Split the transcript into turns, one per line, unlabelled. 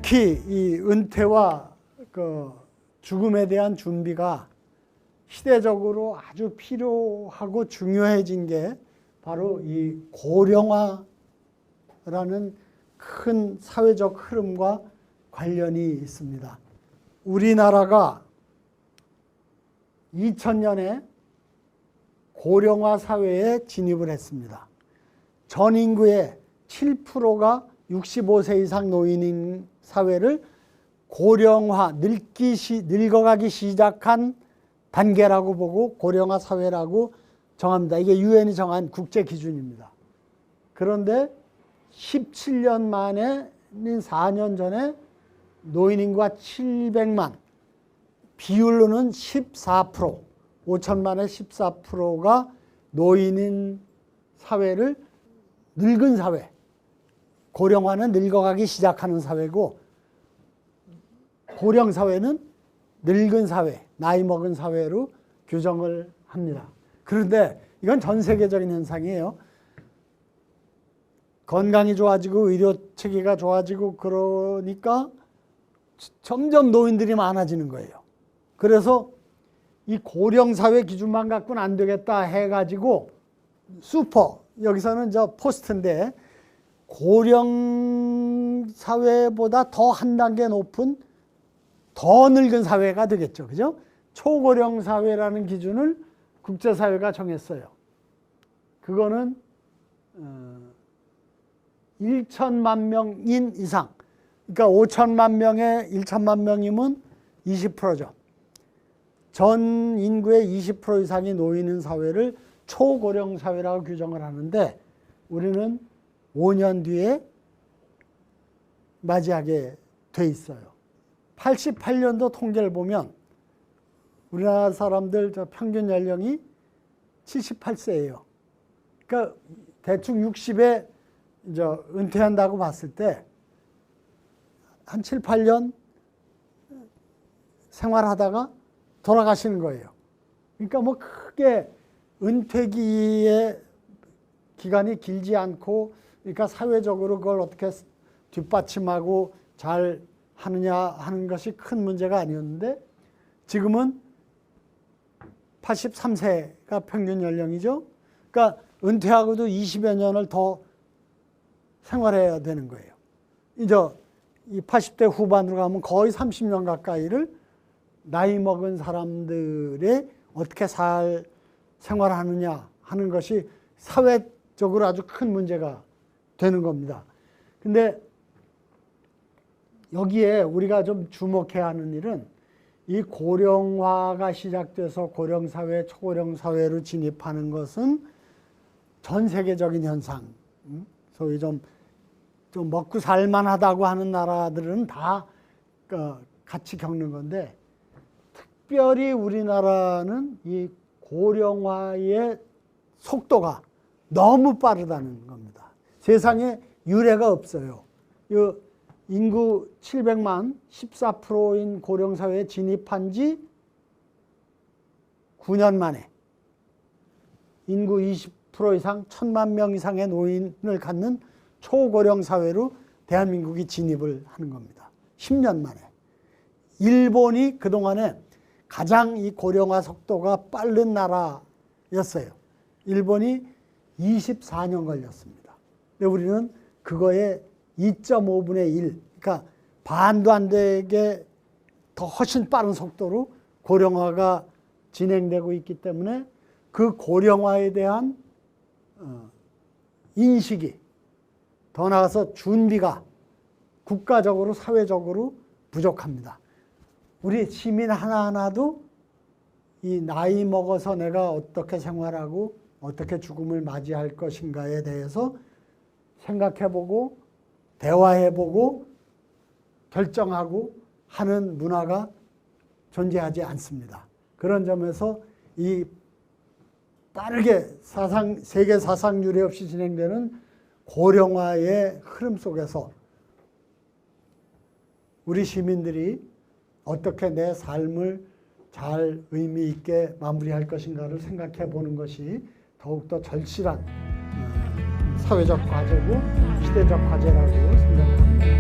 특히 이 은퇴와 그 죽음에 대한 준비가 시대적으로 아주 필요하고 중요해진 게 바로 이 고령화라는 큰 사회적 흐름과 관련이 있습니다. 우리나라가 2000년에 고령화 사회에 진입을 했습니다. 전 인구의 7%가 65세 이상 노인인 사회를 고령화, 늙어가기 시작한 단계라고 보고 고령화 사회라고 정합니다. 이게 유엔이 정한 국제 기준입니다. 그런데 17년 만에 4년 전에 노인 인구가 700만, 비율로는 14%, 5천만의 14%가 노인인 사회를 늙은 사회, 고령화는 늙어가기 시작하는 사회고 고령 사회는 늙은 사회, 나이 먹은 사회로 규정을 합니다. 그런데 이건 전 세계적인 현상이에요. 건강이 좋아지고 의료 체계가 좋아지고 그러니까 점점 노인들이 많아지는 거예요. 그래서 이 고령 사회 기준만 갖고는 안 되겠다 해가지고 슈퍼, 여기서는 저 포스트인데 고령 사회보다 더 한 단계 높은 더 늙은 사회가 되겠죠. 그죠? 초고령 사회라는 기준을 국제사회가 정했어요. 그거는 1천만 명인 이상, 그러니까 5천만 명에 1천만 명이면 20%죠. 전 인구의 20% 이상이 노인인 사회를 초고령 사회라고 규정을 하는데 우리는 5년 뒤에 맞이하게 돼 있어요. 88년도 통계를 보면 우리나라 사람들 평균 연령이 78세예요. 그러니까 대충 60에 이제 은퇴한다고 봤을 때 한 7, 8년 생활하다가 돌아가시는 거예요. 그러니까 뭐 크게 은퇴기의 기간이 길지 않고, 그러니까 사회적으로 그걸 어떻게 뒷받침하고 잘 하느냐 하는 것이 큰 문제가 아니었는데 지금은 83세가 평균 연령이죠. 그러니까 은퇴하고도 20여 년을 더 생활해야 되는 거예요. 이제 이 80대 후반으로 가면 거의 30년 가까이를 나이 먹은 사람들이 어떻게 생활하느냐 하는 것이 사회적으로 아주 큰 문제가 되는 겁니다. 근데 여기에 우리가 좀 주목해야 하는 일은 이 고령화가 시작돼서 고령사회, 초고령사회로 진입하는 것은 전 세계적인 현상, 소위 좀 먹고 살만하다고 하는 나라들은 다 같이 겪는 건데 특별히 우리나라는 이 고령화의 속도가 너무 빠르다는 겁니다. 세상에 유례가 없어요. 인구 700만 14%인 고령사회에 진입한 지 9년 만에 인구 20% 이상 1000만 명 이상의 노인을 갖는 초고령 사회로 대한민국이 진입을 하는 겁니다. 10년 만에. 일본이 그동안에 가장 이 고령화 속도가 빠른 나라였어요. 일본이 24년 걸렸습니다. 근데 우리는 그거의 2.5분의 1, 그러니까 반도 안 되게 더 훨씬 빠른 속도로 고령화가 진행되고 있기 때문에 그 고령화에 대한 인식이, 더 나아가서 준비가 국가적으로 사회적으로 부족합니다. 우리 시민 하나하나도 이 나이 먹어서 내가 어떻게 생활하고 어떻게 죽음을 맞이할 것인가에 대해서 생각해보고 대화해보고 결정하고 하는 문화가 존재하지 않습니다. 그런 점에서 이 빠르게 세계 사상 유례 없이 진행되는 고령화의 흐름 속에서 우리 시민들이 어떻게 내 삶을 잘 의미 있게 마무리할 것인가를 생각해 보는 것이 더욱더 절실한 사회적 과제고 시대적 과제라고 생각합니다.